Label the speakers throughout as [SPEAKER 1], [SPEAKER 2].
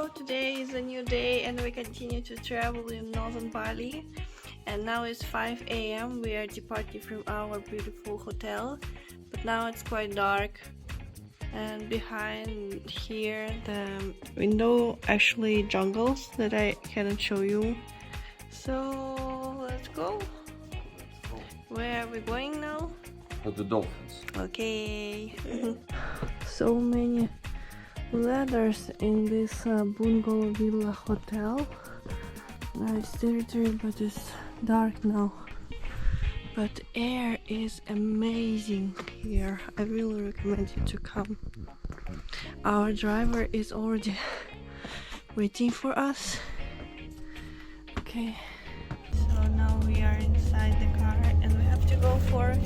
[SPEAKER 1] Hello, today is a new day and we continue to travel in northern Bali, and now it's 5 a.m. We are departing from our beautiful hotel, but now it's quite dark, and behind here the window actually jungles that I cannot show you. So let's go. Where are we going now?
[SPEAKER 2] For the Dolphins.
[SPEAKER 1] Okay. So many ladders in this bungalow villa hotel. Nice territory, but it's dark now. But air is amazing here. I really recommend you to come. Our driver is already waiting for us. Okay, so now we are inside the car and we have to go for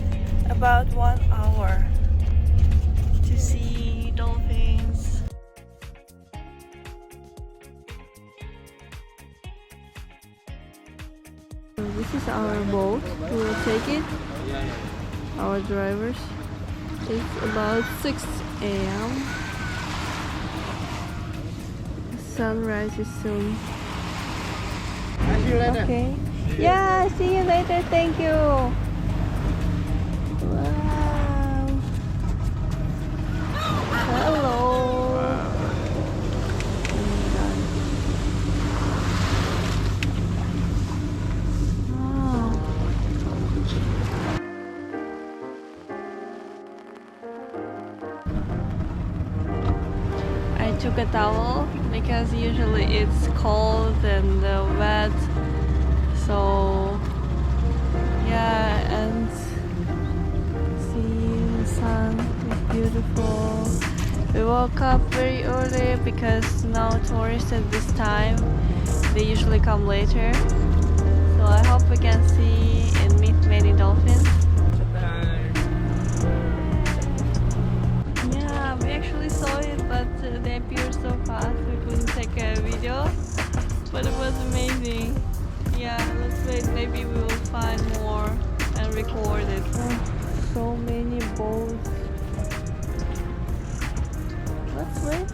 [SPEAKER 1] about 1 hour to see dolphins. So this is our boat. We will take it. Our drivers. It's about 6 a.m. Sunrise is soon. Okay. Yeah, see you later. Thank you. Wow. Hello. I took a towel because usually it's cold and wet, so yeah, and see the sun is beautiful. We woke up very early because no tourists at this time, they usually come later, so I hope we can see and meet many dolphins. Yeah, we actually saw it, but they appeared so fast we couldn't take a video, but it was amazing. Yeah, let's wait, maybe we will find more and record it. Oh, so many boats. Let's wait.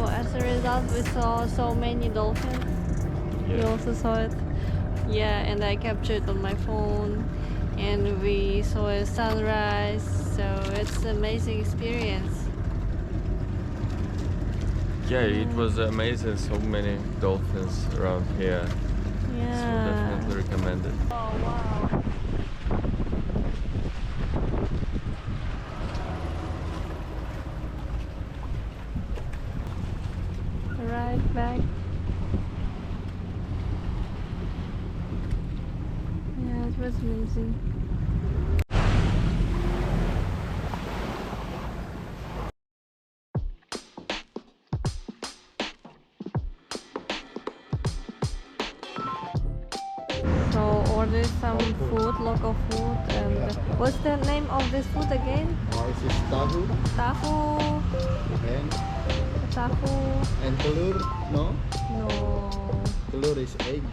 [SPEAKER 1] As a result, we saw so many dolphins. Yeah. We also saw it. Yeah, and I captured on my phone, and we saw a sunrise, so it's an amazing experience.
[SPEAKER 2] Yeah, it was amazing. So many dolphins around here.
[SPEAKER 1] Yeah.
[SPEAKER 2] So definitely recommend it.
[SPEAKER 1] Oh wow. Right back. Yeah, it was amazing. So ordered some food, local food, and what's the name of this food again?
[SPEAKER 3] This is tahu.
[SPEAKER 1] Tahu.
[SPEAKER 3] And
[SPEAKER 1] Tahu.
[SPEAKER 3] telur, no?
[SPEAKER 1] No.
[SPEAKER 3] Telur is egg.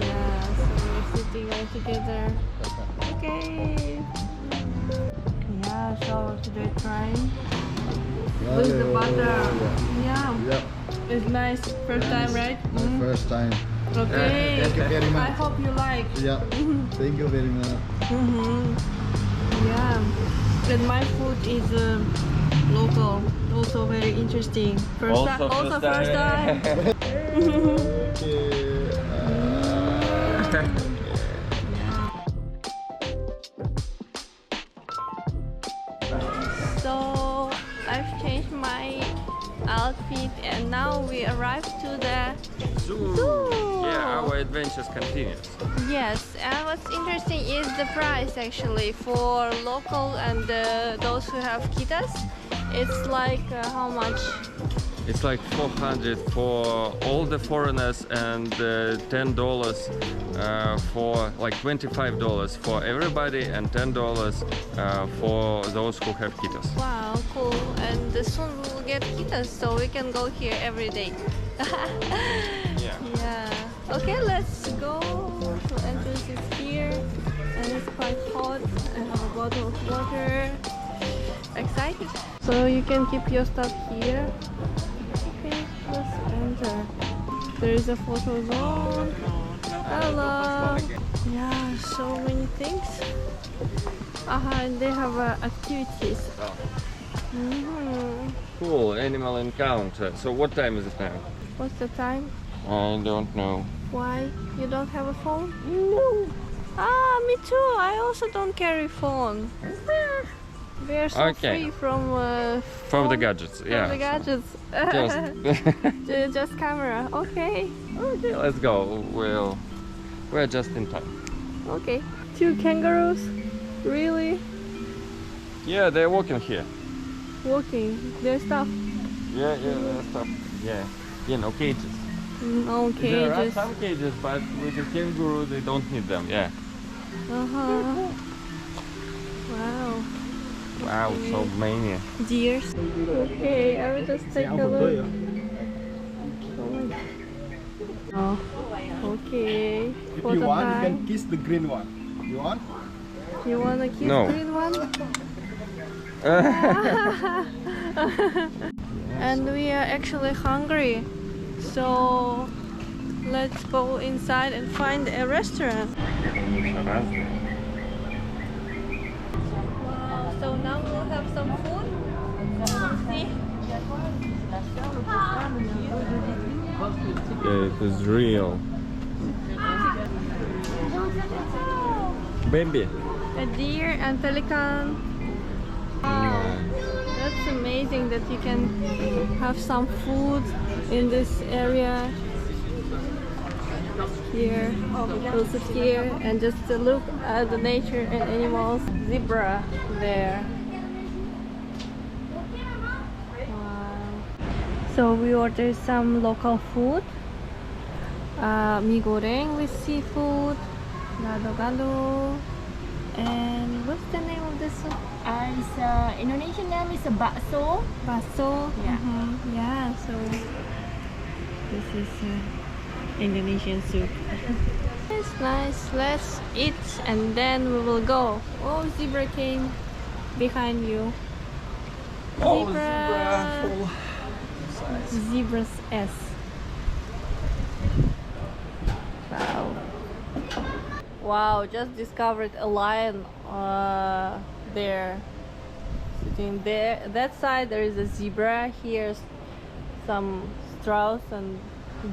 [SPEAKER 1] Yeah, so we're sitting all together. Okay. Yeah, so today trying with the butter. Yeah.
[SPEAKER 3] Yeah.
[SPEAKER 1] It's nice. First time, right?
[SPEAKER 3] My first time.
[SPEAKER 1] Okay.
[SPEAKER 3] Thank you very
[SPEAKER 1] I
[SPEAKER 3] much.
[SPEAKER 1] hope you like.
[SPEAKER 3] Yeah. Thank you very much.
[SPEAKER 1] Yeah. And my food is local. Also very interesting. First time.
[SPEAKER 3] Okay.
[SPEAKER 1] So I've changed my outfit and now we arrived to the
[SPEAKER 2] Zoo.
[SPEAKER 1] Zoo.
[SPEAKER 2] Yeah, our adventures continues.
[SPEAKER 1] yes. And what's interesting is the price actually for local and those who have kitas. It's like how much?
[SPEAKER 2] It's like 400 for all the foreigners and $10 for like $25 for everybody and $10 for those who have kitas.
[SPEAKER 1] Wow, cool. And soon we will get kitas, so we can go here every day.
[SPEAKER 2] Yeah.
[SPEAKER 1] Yeah. Okay, let's go. So entrance is here, and it's quite hot. I have a bottle of water. Excited. So you can keep your stuff here. Okay, let's enter. There is a photo zone. Hello. Yeah, so many things. And they have activities.
[SPEAKER 2] Cool, animal encounter. So what time is it now?
[SPEAKER 1] What's the time?
[SPEAKER 2] I don't know.
[SPEAKER 1] Why? You don't have a phone? No. Ah, me too. I also don't carry phone. We are so
[SPEAKER 2] Okay.
[SPEAKER 1] free from
[SPEAKER 2] From
[SPEAKER 1] phone,
[SPEAKER 2] the gadgets,
[SPEAKER 1] from
[SPEAKER 2] yeah.
[SPEAKER 1] the gadgets. Just camera. Okay.
[SPEAKER 2] Okay, let's go. We're just in time.
[SPEAKER 1] Okay. 2 kangaroos. Really?
[SPEAKER 2] Yeah, they're walking here.
[SPEAKER 1] Walking. Their stuff.
[SPEAKER 2] Yeah, there's stuff. Yeah, no cages.
[SPEAKER 1] No
[SPEAKER 2] There are
[SPEAKER 1] cages.
[SPEAKER 2] some cages, but with the kangaroo, they don't need them. Yeah.
[SPEAKER 1] Wow.
[SPEAKER 2] Wow, so many.
[SPEAKER 1] Deers. Okay, I will just take a look. Oh, okay.
[SPEAKER 3] If
[SPEAKER 1] Photo
[SPEAKER 3] you want, you
[SPEAKER 1] time.
[SPEAKER 3] can kiss the green one. You want?
[SPEAKER 1] You wanna kiss
[SPEAKER 2] No.
[SPEAKER 1] green one? And we are actually hungry, so let's go inside and find a restaurant. Wow, so now we'll have some food. See?
[SPEAKER 2] Yeah, it is real. Baby.
[SPEAKER 1] A deer and pelican. Wow, that's amazing that you can have some food in this area. Here, also here, and just to look at the nature and animals. Zebra there. Wow. So we ordered some local food. Mie goreng with seafood, gado-gado, and what's the name of this soup?
[SPEAKER 4] It's Indonesian name is bakso.
[SPEAKER 1] Baso.
[SPEAKER 4] Yeah.
[SPEAKER 1] Yeah, so this is Indonesian soup. It's nice. Let's eat and then we will go. Oh, zebra came behind you.
[SPEAKER 2] Oh,
[SPEAKER 1] Zebra.
[SPEAKER 2] full.
[SPEAKER 1] Zebra's S. Wow. Wow, just discovered a lion there. Sitting there. That side there is a zebra. Here's some strauss and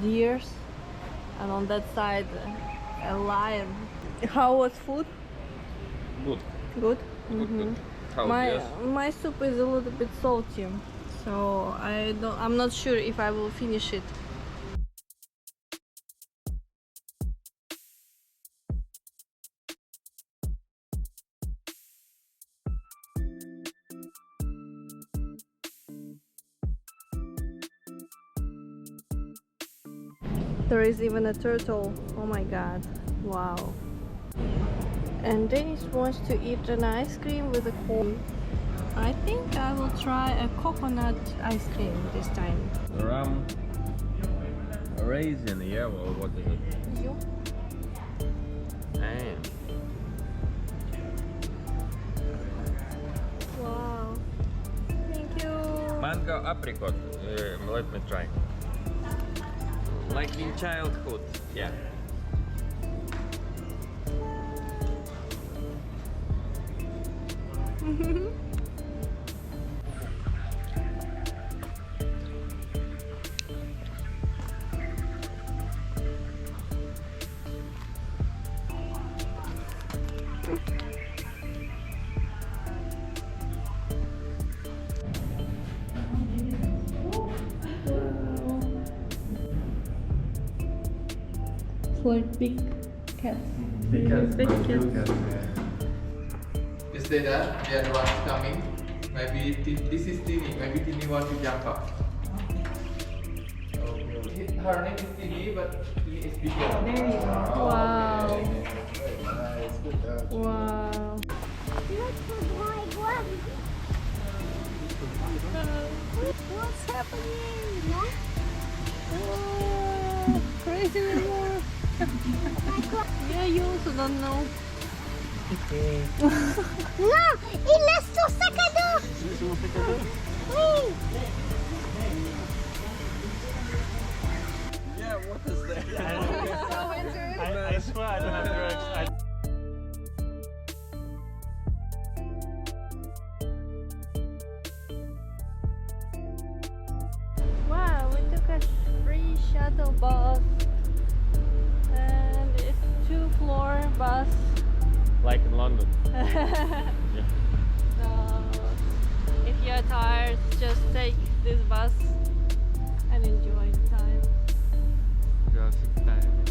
[SPEAKER 1] deers. And on that side a lion. How was food?
[SPEAKER 2] Good.
[SPEAKER 1] Good?
[SPEAKER 2] Good. How
[SPEAKER 1] My soup is a little bit salty. So I'm not sure if I will finish it. There is even a turtle. Oh my god. Wow. And Dennis wants to eat an ice cream with a corn. I think I will try a coconut ice cream this time.
[SPEAKER 2] Rum, raisin, yeah, well, what is it?
[SPEAKER 1] You?
[SPEAKER 2] Damn.
[SPEAKER 1] Wow. Thank you.
[SPEAKER 2] Mango apricot. Let me try. Like in childhood. Yeah.
[SPEAKER 1] It's like big cats.
[SPEAKER 2] Big cats.
[SPEAKER 1] Big cats.
[SPEAKER 5] Is there that? The other one's coming. Maybe this is Tini. Maybe Tini want to jump up. Okay. Her name is Tini, but Tini is bigger.
[SPEAKER 4] There you go.
[SPEAKER 1] Wow.
[SPEAKER 3] Very nice. Good job.
[SPEAKER 1] Wow. What's happening? Oh, crazy anymore. Yeah, you also don't know.
[SPEAKER 6] Non, il laisse son sac à dos. Oui.
[SPEAKER 2] Yeah, what is that?
[SPEAKER 7] I swear I don't have drugs.
[SPEAKER 1] Wow, we took a free shuttle bus. And it's 2-floor bus.
[SPEAKER 2] Like in London.
[SPEAKER 1] So if you're tired, just take this bus and enjoy the time.
[SPEAKER 2] Perfect time.